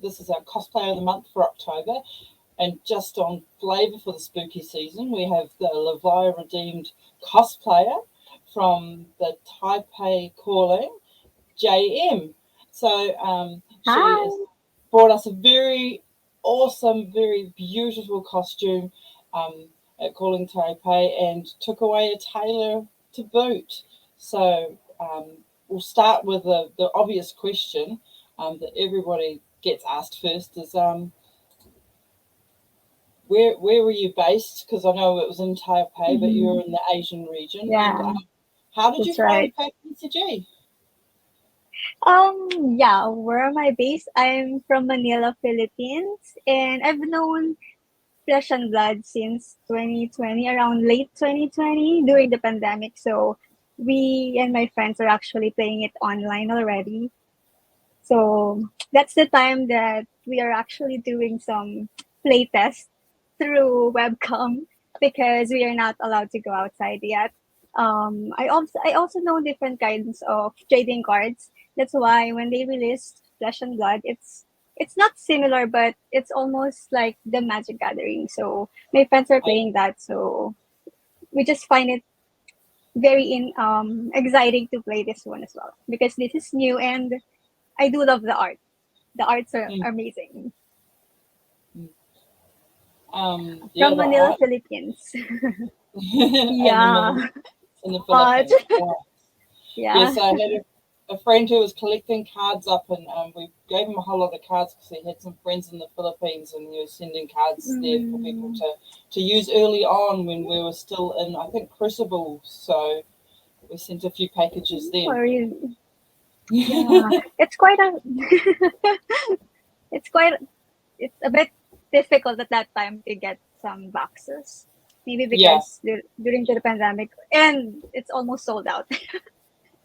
This is our cosplay of the month for October. And just on flavour for the spooky season, we have the Levia Redeemed cosplayer from the Taipei calling, JM. So she has brought us a very awesome, very beautiful costume at Calling Taipei and took away a tailor to boot. So we'll start with the obvious question that everybody gets asked first is where were you based? Because I know it was in Taipei, but you're in the Asian region. Yeah, and how did you find FABtcg? Yeah, where am I based? I'm from Manila, Philippines, and I've known Flesh and Blood since 2020, around late 2020 during the pandemic. So we and my friends are actually playing it online already. So that's the time that we are actually doing some play tests through webcam because we are not allowed to go outside yet. I also know different kinds of trading cards. That's why when they released Flesh and Blood, it's not similar, but it's almost like the Magic Gathering. So my friends are playing that, so we just find it very exciting to play this one as well because this is new and I do love the art. The arts are amazing. Yeah, From Manila, Philippines. Yeah. in the Philippines. Yeah. Yes, I had a friend who was collecting cards up, and we gave him a whole lot of cards because he had some friends in the Philippines, and he was sending cards there for people to use early on when we were still in, I think, Crucible. So we sent a few packages then. Oh, really? Yeah, it's it's a bit difficult at that time to get some boxes. Maybe because during the pandemic and it's almost sold out.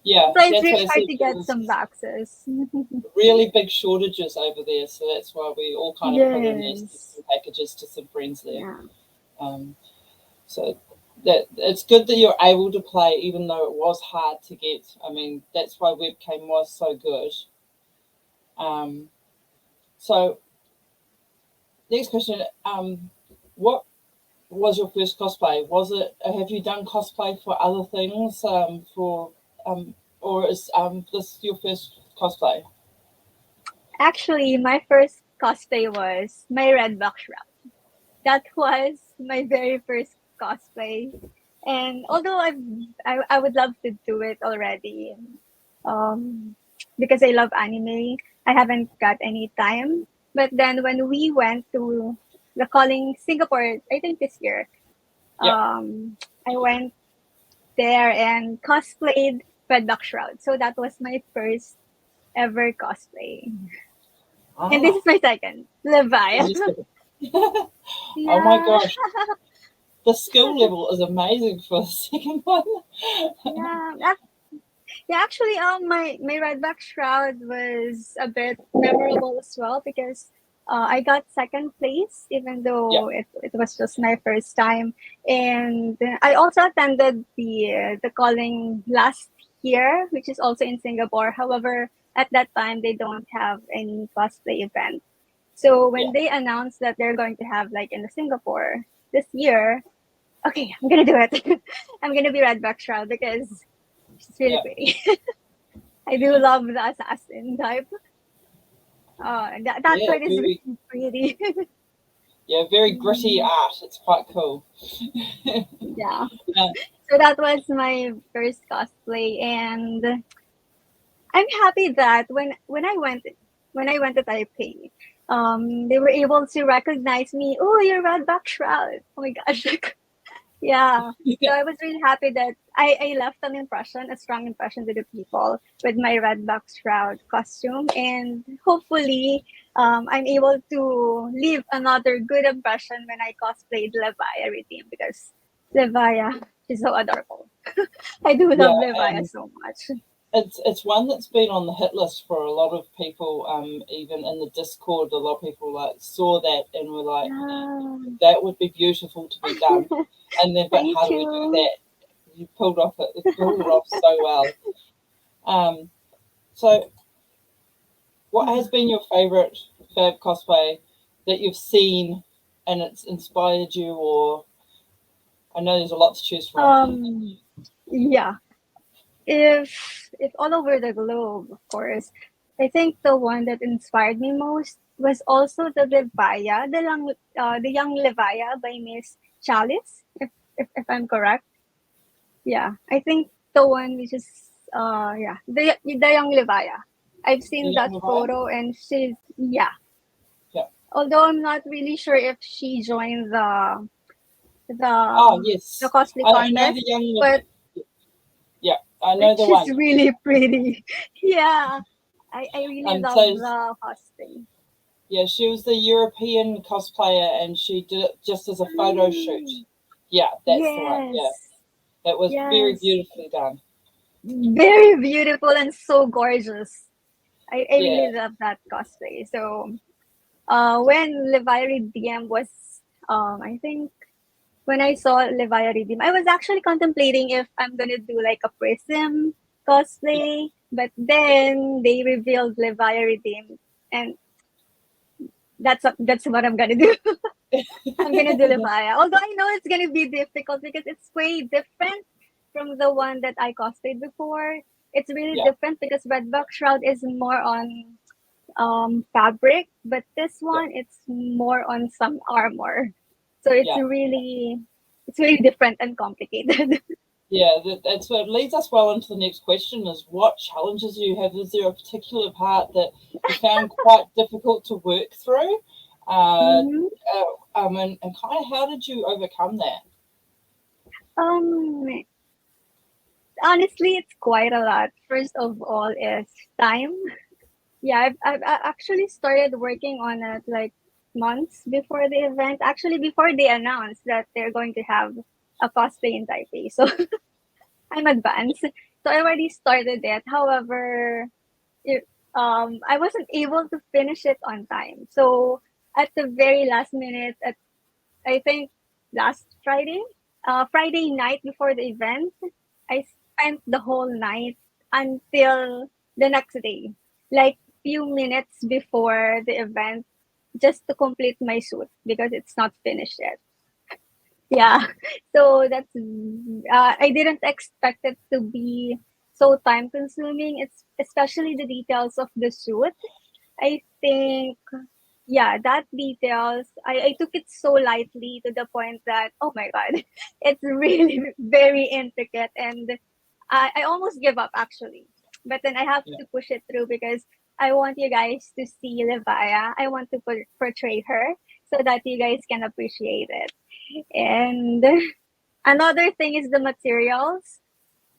Yeah, so it's really hard to get some boxes. Really big shortages over there, so that's why we all kind of put in these packages to some friends there. Yeah. So that it's good that you're able to play, even though it was hard to get. I mean, that's why webcam was so good. So next question: what was your first cosplay? Was it? Have you done cosplay for other things? Or is this your first cosplay? Actually, my first cosplay was my red box shroud. That was my very first cosplay. And although I would love to do it already, because I love anime, I haven't got any time. But then when we went to the Calling Singapore, I think this year, I went there and cosplayed Red Box Shroud. So that was my first ever cosplay. And this is my second, Levia. Oh my gosh. The skill level is amazing for the second one. Yeah, actually, my red back shroud was a bit memorable as well because I got second place, even though it was just my first time, and I also attended the calling last year, which is also in Singapore. However, at that time they don't have any cosplay event. So when they announced that they're going to have like in Singapore this year, okay, I'm gonna do it. I'm gonna be red back shroud because she's really pretty. I do love the assassin type. That one is really pretty. Yeah, very gritty art. It's quite cool. Yeah. So that was my first cosplay, and I'm happy that when I went to Taipei, they were able to recognize me. Oh, you're Red Back Shroud. Oh my gosh. Yeah. So I was really happy that I left an impression, a strong impression to the people with my red box shroud costume. And hopefully I'm able to leave another good impression when I cosplayed Levia Redeemed because Levia is so adorable. I do love Levia so much. It's one that's been on the hit list for a lot of people. Even in the Discord, a lot of people like saw that and were like, "That would be beautiful to be done." And then, but how do we do that? You pulled it off so well. So What has been your favorite Fab cosplay that you've seen and it's inspired you? Or I know there's a lot to choose from. Yeah. If all over the globe, of course, I think the one that inspired me most was also the Levia, the young Levia by Miss Chalice, if I'm correct. Yeah, I think the one which is yeah, the young Levia. I've The seen Young that Levi? photo and she's yeah. Yeah. Although I'm not really sure if she joined Oh, the yes. cosplay I know the contest, Young but Yeah, I know the she's one. really pretty. Yeah, I really love So the cosplay. yeah, she was the European cosplayer, and she did it just as a photo shoot. Mm, Yeah, that's the one. Yeah, yes, it was very yes, beautifully done. very beautiful and so gorgeous. I Yeah, really love that cosplay. So, when Levia Redeemed was, I think when I saw Levia Redeemed, I was actually contemplating if I'm gonna do like a Prism yeah, cosplay, but then they revealed Levia Redeemed, and that's what I'm gonna do. I'm gonna do Levia. Although I know it's gonna be difficult because it's way different from the one that I cosplayed before. It's really yeah, different because Redbox Shroud is more on fabric, but this yeah, one it's more on some armor. So yeah, it's really different and complicated. yeah. That's what leads us well into the next question: is what challenges do you have? Is there a particular part that you found quite difficult to work through? hmm And kind of how did you overcome that? Um, honestly, it's quite a lot. First of all, is time. Yeah, I've actually started working on it like months before the event. Actually, before they announced that they're going to have a cosplay in Taipei. So I'm advanced. So I already started it. However, it, I wasn't able to finish it on time. So at the very last minute, at I think last Friday, Friday night before the event, I spent the whole night until the next day, like few minutes before the event, just to complete my suit because it's not finished yet. Yeah, so I didn't expect it to be so time consuming. It's especially the details of the suit. I think yeah, that details, I took it so lightly to the point that, oh my God, it's really very intricate. And I almost give up actually. But then I have Yeah, to push it through because I want you guys to see Levia. I want to portray her so that you guys can appreciate it. And another thing is the materials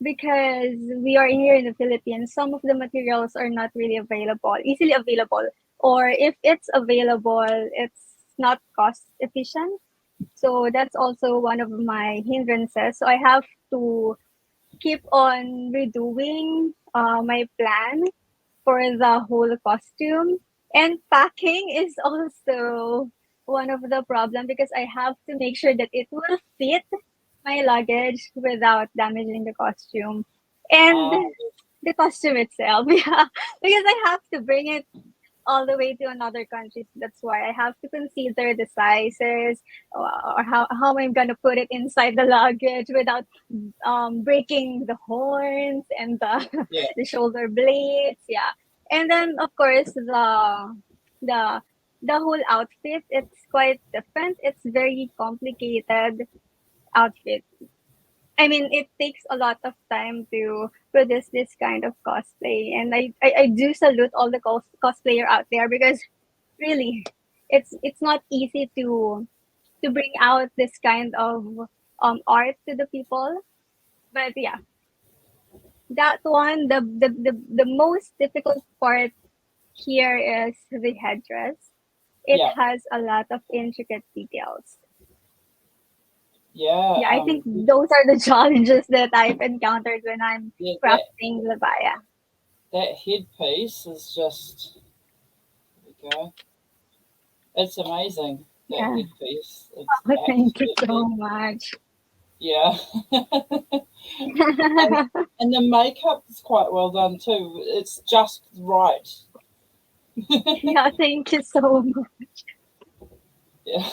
because we are here in the Philippines, some of the materials are not really available, easily available, or if it's available, it's not cost efficient. So that's also one of my hindrances. So I have to keep on redoing my plan for the whole costume. And packing is also one of the problem because I have to make sure that it will fit my luggage without damaging the costume and uh, the costume itself. Yeah, because I have to bring it all the way to another country. That's why I have to consider the sizes or how I'm gonna put it inside the luggage without breaking the horns and the yeah, the shoulder blades. Yeah, and then of course the the whole outfit. It's quite different. It's very complicated outfit. I mean, it takes a lot of time to produce this kind of cosplay, and I do salute all the cosplayer out there because really, it's not easy to bring out this kind of art to the people. But yeah, that one, the most difficult part here is the headdress. It yeah, has a lot of intricate details. yeah. Yeah, I think those are the challenges that I've encountered when I'm Yeah, crafting Levia. that headpiece is just, there we go. It's amazing, that Yeah. headpiece. It's Oh, thank you so absolutely, much. yeah. and and the makeup is quite well done too. It's just right. Yeah, thank you so much. Yeah.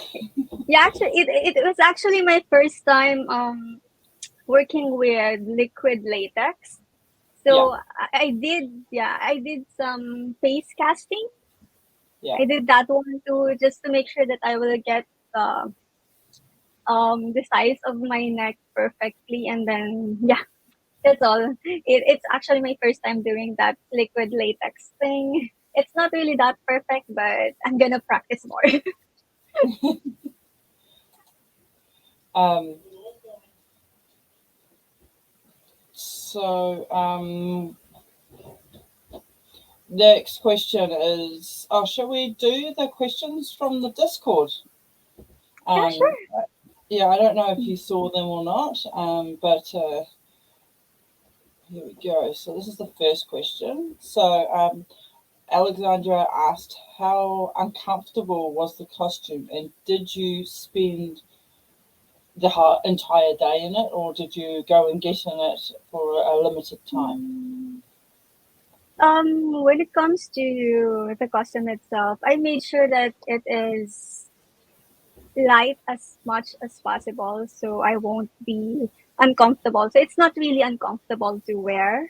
Yeah, actually, it was actually my first time working with liquid latex. Yeah. So I did some face casting. Yeah. I did that one too, just to make sure that I will get uh, the size of my neck perfectly, and then yeah, that's all. It's actually my first time doing that liquid latex thing. It's not really that perfect, but I'm gonna practice more. Um, so next question is, oh, shall we do the questions from the Discord? Yeah, Um, sure. yeah, I don't know if you saw them or not, but here we go. So this is the first question. So Alexandra asked, how uncomfortable was the costume, and did you spend the entire day in it, or did you go and get in it for a limited time? Mm. When it comes to the costume itself, I made sure that it is light as much as possible so I won't be uncomfortable. So it's not really uncomfortable to wear.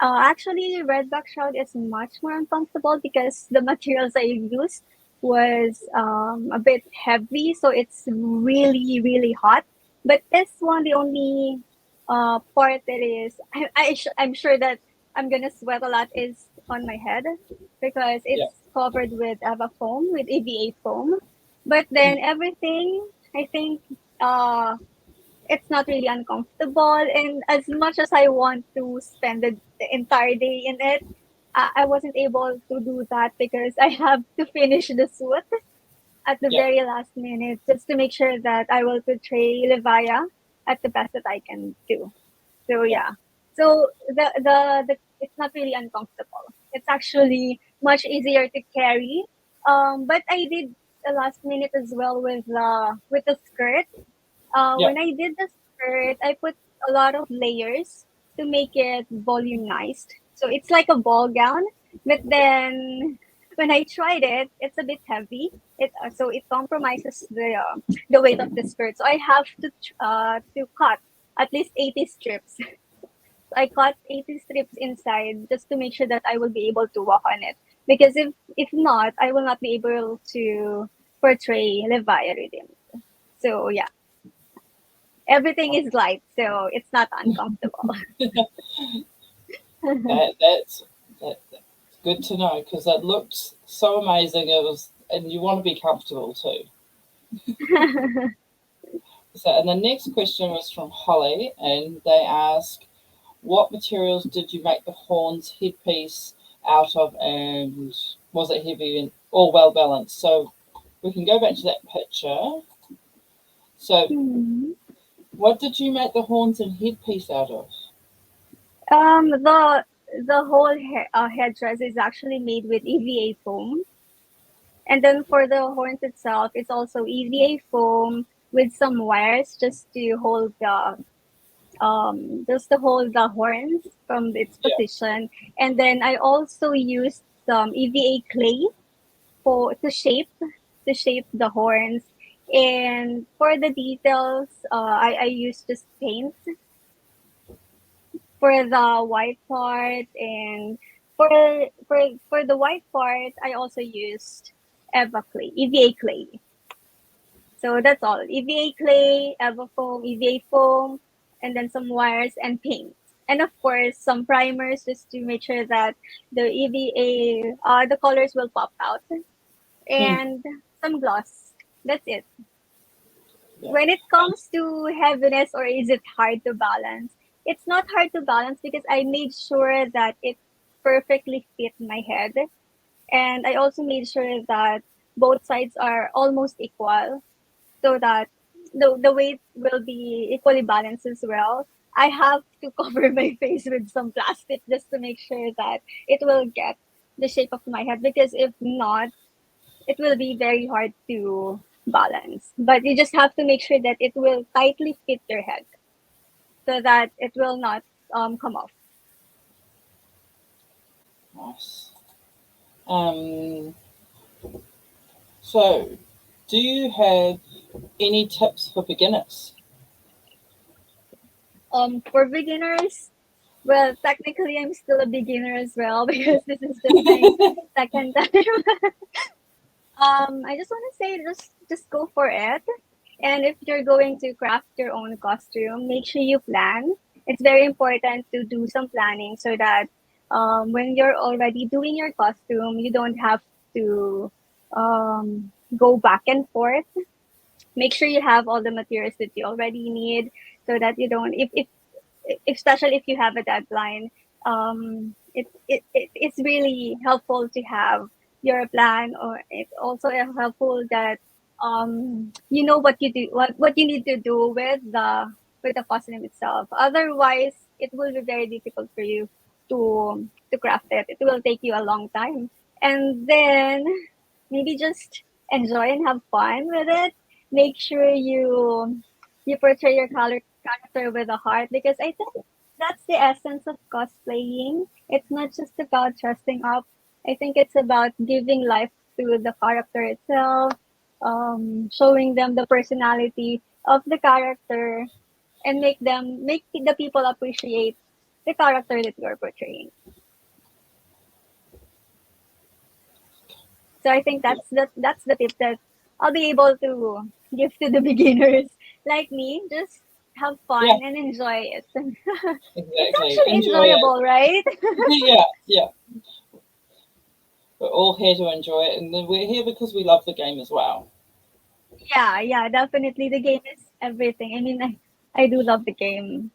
Actually, redback shroud is much more uncomfortable because the materials I used was a bit heavy, so it's really really hot. But this one, the only part that is I'm sure that I'm gonna sweat a lot is on my head because Yeah. it's covered with Eva foam with EVA foam. But then everything, I think, uh, it's not really uncomfortable. And as much as I want to spend the entire day in it, I wasn't able to do that because I have to finish the suit at the Yeah. very last minute just to make sure that I will portray Levia at the best that I can do. So Yeah. yeah. So the it's not really uncomfortable. It's actually much easier to carry. But I did the last minute as well with the skirt. Yeah. When I did the skirt, I put a lot of layers to make it volumized. So it's like a ball gown, but then when I tried it, it's a bit heavy. So it compromises the weight of the skirt. So I have to cut at least 80 strips. I cut 80 strips inside just to make sure that I will be able to walk on it. Because if not, I will not be able to portray Levia Redeemed. So yeah, everything is light, so it's not uncomfortable. That's good to know because it looked so amazing. It was, and you want to be comfortable too. So, and the next question was from Holly, and they ask, what materials did you make the horns headpiece out of, and was it heavy and all well balanced? So we can go back to that picture. So, Mhm. what did you make the horns and headpiece out of? The whole headdress is actually made with EVA foam, and then for the horns itself, it's also EVA foam with some wires just to hold the horns from its Yeah. position. And then I also used some EVA clay for to shape the horns. And for the details, I used just paint for the white part, and for for the white part, I also used EVA clay. So that's all. EVA clay, Eva foam, EVA foam, and then some wires and paint. And of course, some primers just to make sure that the the colors will pop out, Hmm. and some gloss. That's it. Yeah. When it comes to heaviness, or is it hard to balance? It's not hard to balance because I made sure that it perfectly fit my head. And I also made sure that both sides are almost equal so that the weight will be equally balanced as well. I have to cover my face with some plastic just to make sure that it will get the shape of my head, because if not, it will be very hard to balance. But you just have to make sure that it will tightly fit your head so that it will not come off. Nice. Um, so, do you have any tips for beginners? For beginners, well, technically I'm still a beginner as well because this is just my second time. I just want to say just go for it. And if you're going to craft your own costume, make sure you plan. It's very important to do some planning so that when you're already doing your costume, you don't have to go back and forth. Make sure you have all the materials that you already need so that you don't if especially if you have a deadline, it's really helpful to have your plan, or it's also helpful that you know what you do, what you need to do with the costume itself. Otherwise, it will be very difficult for you to craft it. It will take you a long time, and then maybe just enjoy and have fun with it. Make sure you portray your character with a heart, because I think that's the essence of cosplaying. It's not just about dressing up. I think it's about giving life to the character itself, showing them the personality of the character, and make the people appreciate the character that you're portraying. So I think that's the tip that I'll be able to give to the beginners like me. Just have Yeah, fun and enjoy it. It's exactly. actually Enjoy it. enjoyable, right? Yeah, yeah. We're all here to enjoy it, and then we're here because we love the game as well. Yeah, yeah, definitely. The game is everything. I mean, I do love the game.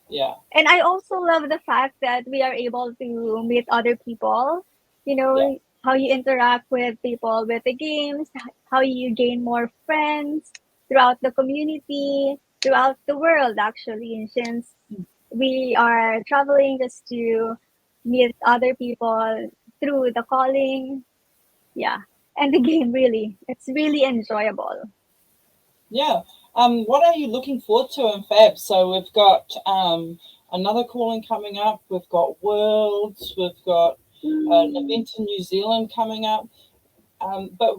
Yeah, And I also love the fact that we are able to meet other people, yeah, how you interact with people with the games, how you gain more friends throughout the community, throughout the world, actually. And since we are traveling just to meet other people through the calling, yeah. And the game really, it's really enjoyable. yeah. What are you looking forward to in Fab? So we've got another calling coming up. We've got Worlds. We've got an Mm, event in New Zealand coming up. But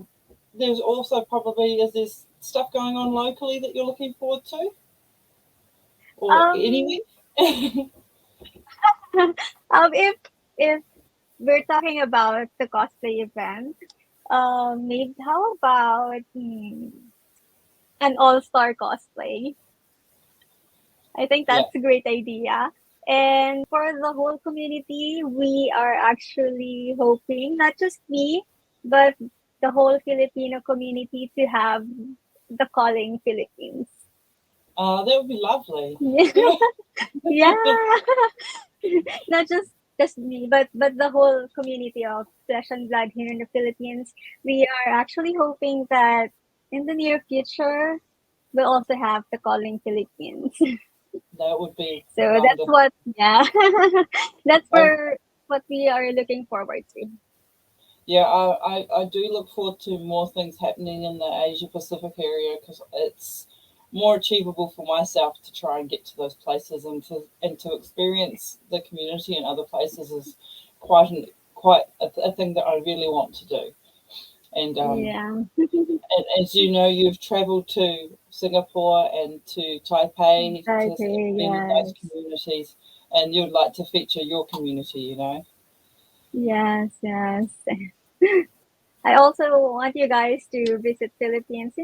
there's also probably is there stuff going on locally that you're looking forward to, or Um, anywhere? if we're talking about the cosplay event, maybe how about an all-star cosplay? I think Yeah. that's a great idea. And for the whole community, we are actually hoping, not just me, but the whole Filipino community to have the Calling Philippines. That would be lovely. Yeah. Not just me, but the whole community of flesh and blood here in the Philippines. We are actually hoping that in the near future we'll also have the Calling Philippines. That would be So that's wonderful. what, yeah, that's Um, for what we are looking forward to. yeah, I do look forward to more things happening in the Asia Pacific area because it's more achievable for myself to try and get to those places and to experience the community in other places is quite a thing that I really want to do. Yeah. And as you know, you've travelled to Singapore and to Taipei to Okay, many nice yes. communities, and you'd like to feature your community, you know. Yes, yes. I also want you guys to visit Philippines,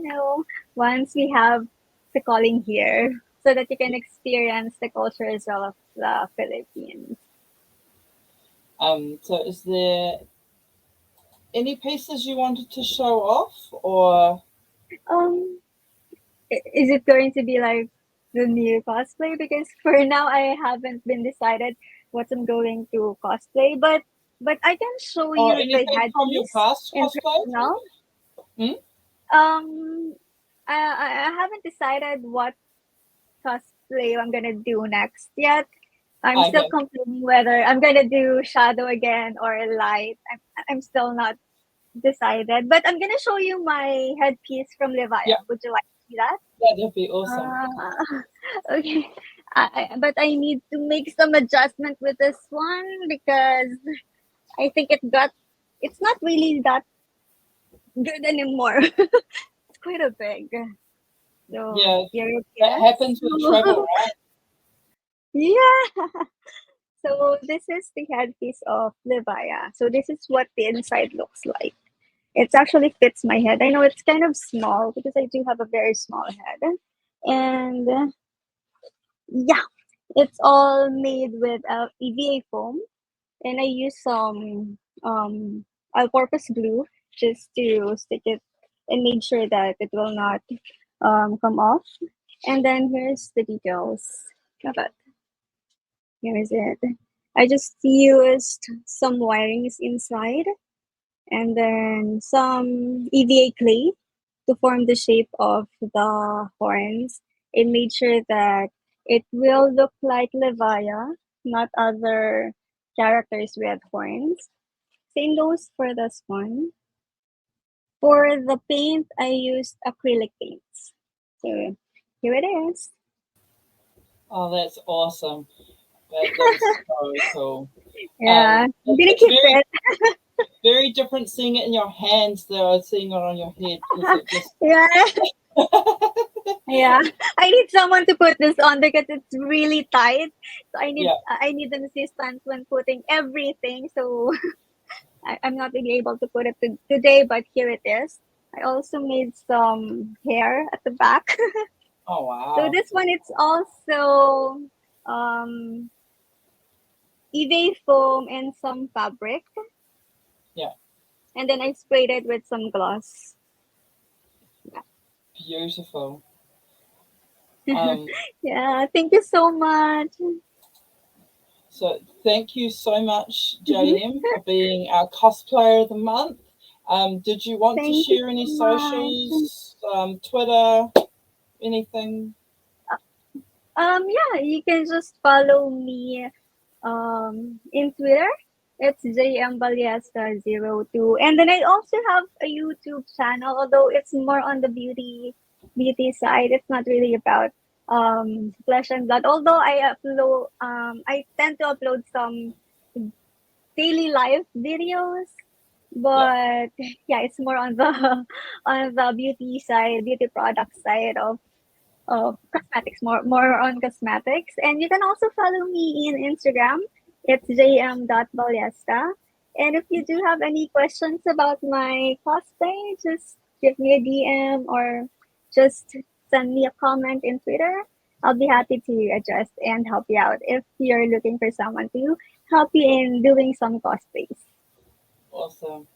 once we have the calling here, so that you can experience the culture as well of the Philippines. So is there any pieces you wanted to show off, or Um, is it going to be like the new cosplay? Because for now, I haven't been decided what I'm going to cosplay, but I can show you the anything from your headpiece past in cosplay? personal. Hmm? Um, I haven't decided what cosplay I'm gonna do next yet. I'm still Okay, complaining whether I'm gonna do shadow again or light. I'm still not decided, but I'm gonna show you my headpiece from yeah, Levia. Would you like to see that? that'd be awesome. Okay. But I need to make some adjustment with this one because I think it got it's not really that good anymore. It's quite a big. So Yeah, here it that is. happens with travel, right? Yeah. So this is the headpiece of Levia. So this is what the inside looks like. It actually fits my head. I know it's kind of small because I do have a very small head. And yeah, it's all made with EVA foam. And I use some all-purpose glue just to stick it and make sure that it will not come off. And then here's the details of it. Here is it. I just used some wirings inside and then some EVA clay to form the shape of the horns. It made sure that it will look like Levia, not other characters with horns. Same goes for this one. For the paint, I used acrylic paints. So here it is. Oh, that's awesome. That is so cool. Yeah, I'm gonna It's keep very it. very different seeing it in your hands than seeing it on your head. Is it just? Yeah, yeah. I need someone to put this on because it's really tight. So Yeah. I need an assistant when putting everything. So I'm not really able to put it today, but here it is. I also made some hair at the back. Oh So wow. this one it's also um eBay foam and some fabric, Yeah. and then I sprayed it with some gloss. Beautiful. Um, Yeah, thank you so much. so thank you so much, Mhm. JM, for being our cosplayer of the month. Did you want to Thank you share any so much. socials, Twitter, anything? Yeah, you can just follow me in Twitter. It's jmbaliesta02. And then I also have a YouTube channel, although it's more on the beauty side. It's not really about flesh and blood. Although I tend to upload some daily life videos. Yeah. But yeah, it's more on the on the beauty side, beauty product side of cosmetics, more on cosmetics. And you can also follow me in Instagram. It's jm.ballesta. And if you do have any questions about my cosplay, just give me a DM or just send me a comment in Twitter. I'll be happy to address and help you out if you're looking for someone to help you in doing some cosplays. Awesome.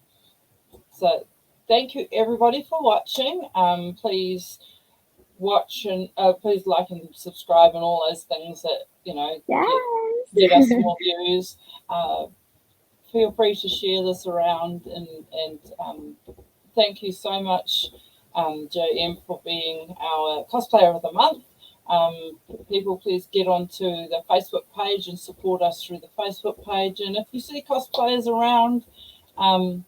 So thank you everybody for watching. Please watch and please like and subscribe and all those things that get us Yes. more views. Uh, Feel free to share this around and thank you so much, JM, for being our cosplayer of the month. People, please get onto the Facebook page and support us through the Facebook page. And if you see cosplayers around, um,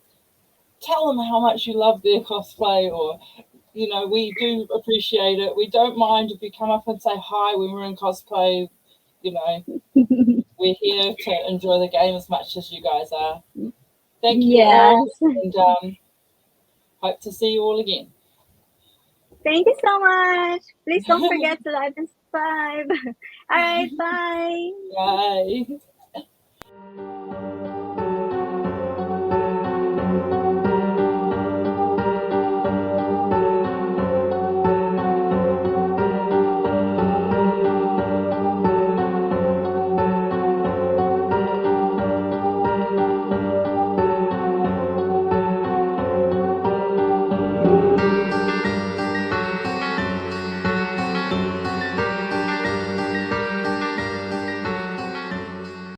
tell them how much you love their cosplay, or we do appreciate it. We don't mind if you come up and say hi when we're in cosplay. You know, we're here to enjoy the game as much as you guys are. Thank you all, Yes. and hope to see you all again. Thank you so much. Please don't forget to like and subscribe. All right, bye. Bye.